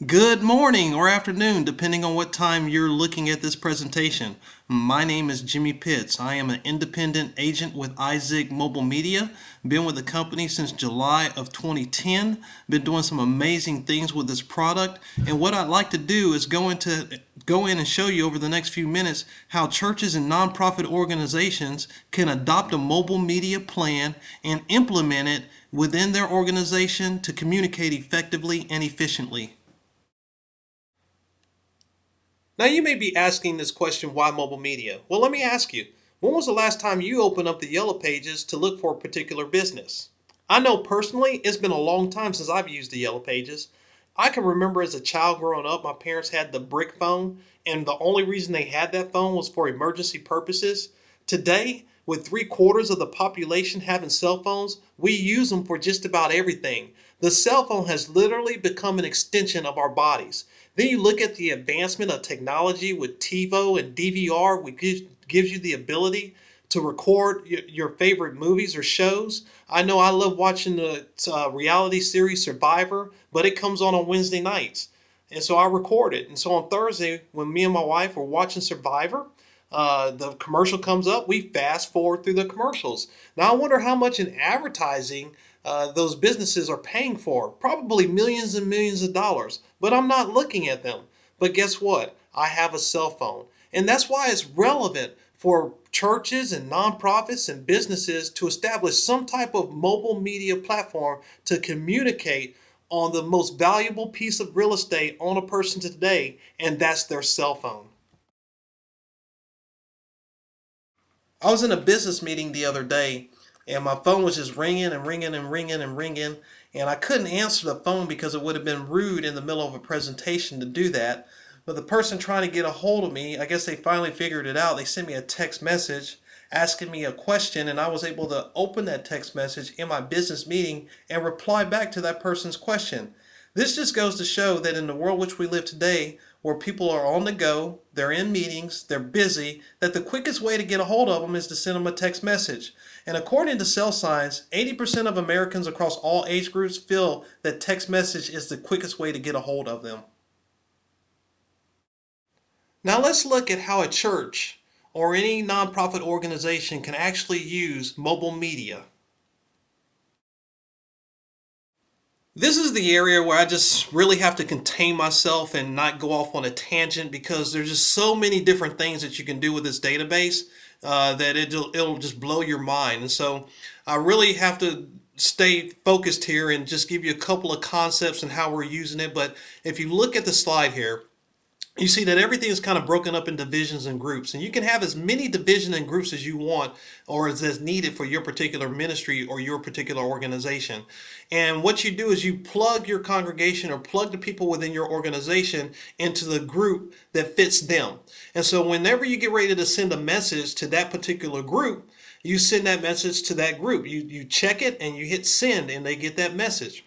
Good morning or afternoon, depending on what time you're looking at this presentation. My name is Jimmy Pitts. I am an independent agent with iZigg Mobile Media. Been with the company since July of 2010. Been doing some amazing things with this product. And what I'd like to do is go in and show you over the next few minutes how churches and nonprofit organizations can adopt a mobile media plan and implement it within their organization to communicate effectively and efficiently. Now you may be asking this question, why mobile media? Well, let me ask you, when was the last time you opened up the yellow pages to look for a particular business? I know personally it's been a long time since I've used the yellow pages. I can remember as a child growing up, my parents had the brick phone, and the only reason they had that phone was for emergency purposes. Today, with 3/4 of the population having cell phones, we use them for just about everything. The cell phone has literally become an extension of our bodies. Then you look at the advancement of technology with TiVo and DVR, which gives you the ability to record your favorite movies or shows. I know I love watching the reality series Survivor, but it comes on Wednesday nights. And so I record it. And so on Thursday, when me and my wife were watching Survivor, the commercial comes up, we fast forward through the commercials. Now I wonder how much in advertising those businesses are paying for. Probably millions and millions of dollars, but I'm not looking at them. But guess what? I have a cell phone. And that's why it's relevant for churches and nonprofits and businesses to establish some type of mobile media platform to communicate on the most valuable piece of real estate on a person today, and that's their cell phone. I was in a business meeting the other day, and my phone was just ringing and ringing and ringing and ringing, and I couldn't answer the phone because it would have been rude in the middle of a presentation to do that. But the person trying to get a hold of me, I guess they finally figured it out. They sent me a text message asking me a question, and I was able to open that text message in my business meeting and reply back to that person's question. This just goes to show that in the world which we live today, where people are on the go, they're in meetings, they're busy, that the quickest way to get a hold of them is to send them a text message. And according to Cell Science, 80% of Americans across all age groups feel that text message is the quickest way to get a hold of them. Now let's look at how a church or any nonprofit organization can actually use mobile media. This is the area where I just really have to contain myself and not go off on a tangent, because there's just so many different things that you can do with this database that it'll just blow your mind. And so I really have to stay focused here and just give you a couple of concepts and how we're using it. But if you look at the slide here, you see that everything is kind of broken up in divisions and groups, and you can have as many division and groups as you want or as needed for your particular ministry or your particular organization. And what you do is you plug your congregation or plug the people within your organization into the group that fits them. And so whenever you get ready to send a message to that particular group, you send that message to that group. You check it and you hit send, and they get that message.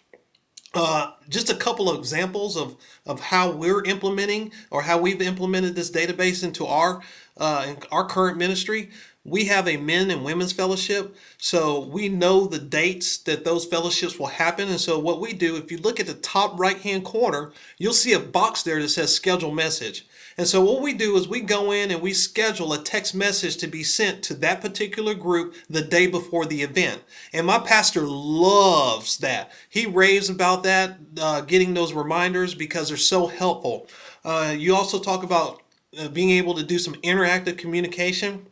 Just a couple of examples of how we're implementing or how we've implemented this database into in our current ministry. We have a men and women's fellowship, so we know the dates that those fellowships will happen. And so what we do, if you look at the top right hand corner, you'll see a box there that says schedule message. And so what we do is we go in and we schedule a text message to be sent to that particular group the day before the event. And my pastor loves that. He raves about that, getting those reminders because they're so helpful. You also talk about being able to do some interactive communication.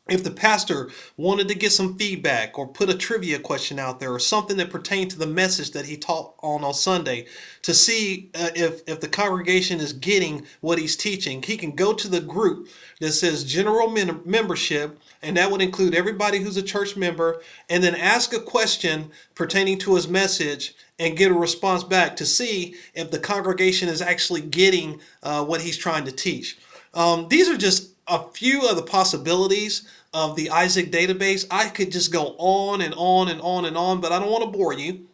If the pastor wanted to get some feedback or put a trivia question out there or something that pertained to the message that he taught on Sunday, to see if the congregation is getting what he's teaching, he can go to the group that says general membership, and that would include everybody who's a church member, and then ask a question pertaining to his message and get a response back to see if the congregation is actually getting what he's trying to teach. These are just a few of the possibilities of the iZigg database. I could just go on and on and on and on, but I don't want to bore you.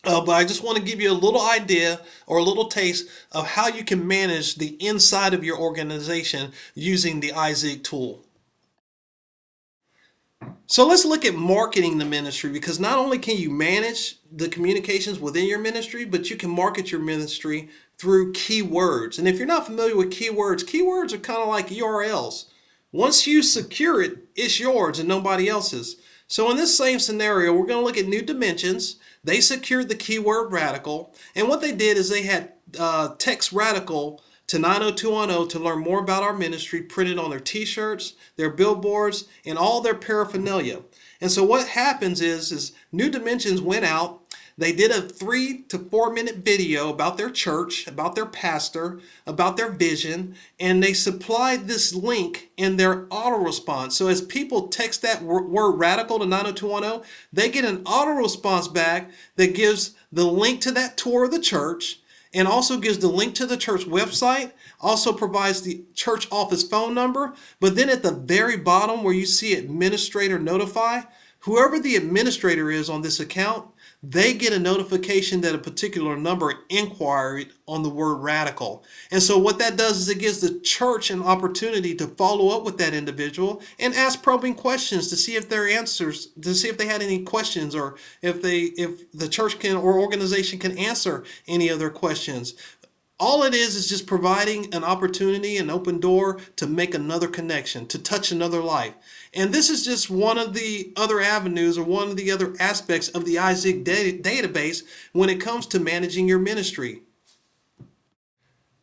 But I just want to give you a little idea or a little taste of how you can manage the inside of your organization using the iZigg tool. So let's look at marketing the ministry, because not only can you manage the communications within your ministry, but you can market your ministry through keywords. And if you're not familiar with keywords, keywords are kind of like URLs. Once you secure it, it's yours and nobody else's. So in this same scenario, we're going to look at New Dimensions. They secured the keyword radical. And what they did is they had text radical to 90210 to learn more about our ministry printed on their t-shirts, their billboards, and all their paraphernalia. And so what happens is New Dimensions went out. They did a 3 to 4 minute video about their church, about their pastor, about their vision, and they supplied this link in their auto response. So as people text that word radical to 90210, they get an auto response back that gives the link to that tour of the church and also gives the link to the church website, also provides the church office phone number. But then at the very bottom where you see administrator notify, whoever the administrator is on this account, they get a notification that a particular number inquired on the word radical. And so what that does is it gives the church an opportunity to follow up with that individual and ask probing questions to see if their answers, to see if they had any questions, or if the church can or organization can answer any of their questions. All it is just providing an opportunity, an open door to make another connection, to touch another life. And this is just one of the other avenues or one of the other aspects of the iZigg database when it comes to managing your ministry.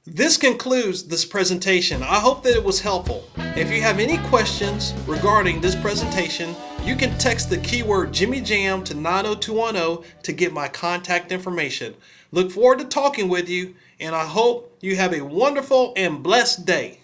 This concludes this presentation. I hope that it was helpful. If you have any questions regarding this presentation, you can text the keyword Jimmy Jam to 90210 to get my contact information. Look forward to talking with you, and I hope you have a wonderful and blessed day.